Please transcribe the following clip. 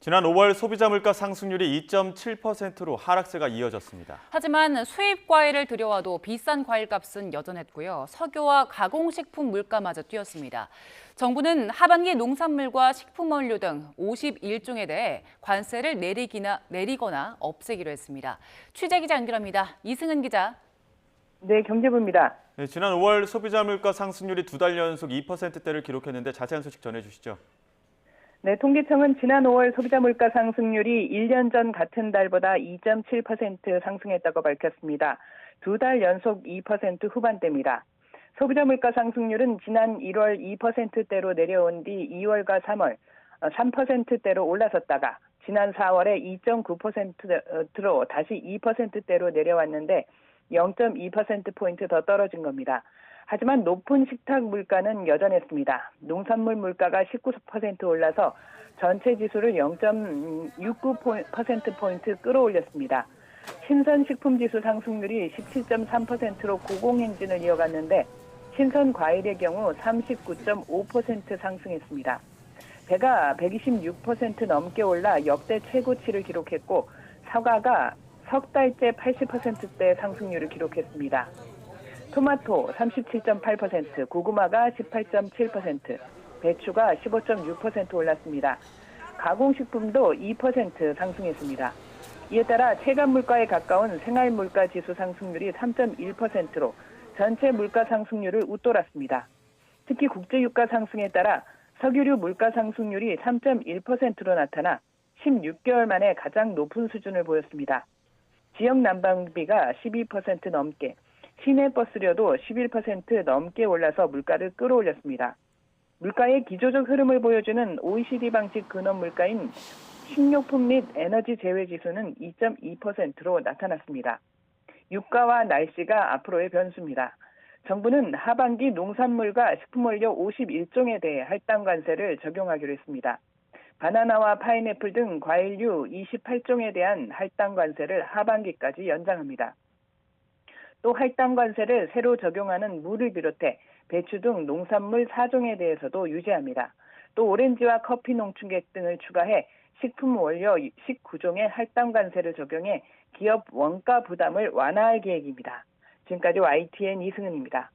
지난 5월 소비자 물가 상승률이 2.7%로 하락세가 이어졌습니다. 하지만 수입 과일을 들여와도 비싼 과일값은 여전했고요. 석유와 가공식품 물가마저 뛰었습니다. 정부는 하반기 농산물과 식품 원료 등 51종에 대해 관세를 내리거나 없애기로 했습니다. 취재 기자 연결합니다. 이승은 기자. 네, 경제부입니다. 네, 지난 5월 소비자 물가 상승률이 2달 연속 2%대를 기록했는데 자세한 소식 전해주시죠. 네, 통계청은 지난 5월 소비자 물가 상승률이 1년 전 같은 달보다 2.7% 상승했다고 밝혔습니다. 2달 연속 2% 후반대입니다. 소비자 물가 상승률은 지난 1월 2%대로 내려온 뒤 2월과 3월 3%대로 올라섰다가 지난 4월에 2.9%로 다시 2%대로 내려왔는데 0.2%포인트 더 떨어진 겁니다. 하지만 높은 식탁 물가는 여전했습니다. 농산물 물가가 19% 올라서 전체 지수를 0.69%포인트 끌어올렸습니다. 신선식품 지수 상승률이 17.3%로 고공행진을 이어갔는데 신선 과일의 경우 39.5% 상승했습니다. 배가 126% 넘게 올라 역대 최고치를 기록했고 사과가 석 달째 80%대 상승률을 기록했습니다. 토마토 37.8%, 고구마가 18.7%, 배추가 15.6% 올랐습니다. 가공식품도 2% 상승했습니다. 이에 따라 체감 물가에 가까운 생활 물가 지수 상승률이 3.1%로 전체 물가 상승률을 웃돌았습니다. 특히 국제 유가 상승에 따라 석유류 물가 상승률이 3.1%로 나타나 16개월 만에 가장 높은 수준을 보였습니다. 지역 난방비가 12% 넘게, 시내버스료도 11% 넘게 올라서 물가를 끌어올렸습니다. 물가의 기조적 흐름을 보여주는 OECD 방식 근원 물가인 식료품 및 에너지 제외 지수는 2.2%로 나타났습니다. 유가와 날씨가 앞으로의 변수입니다. 정부는 하반기 농산물과 식품원료 51종에 대해 할당 관세를 적용하기로 했습니다. 바나나와 파인애플 등 과일류 28종에 대한 할당 관세를 하반기까지 연장합니다. 또 할당 관세를 새로 적용하는 물을 비롯해 배추 등 농산물 4종에 대해서도 유지합니다. 또 오렌지와 커피 농축액 등을 추가해 식품 원료 19종에 할당 관세를 적용해 기업 원가 부담을 완화할 계획입니다. 지금까지 YTN 이승은입니다.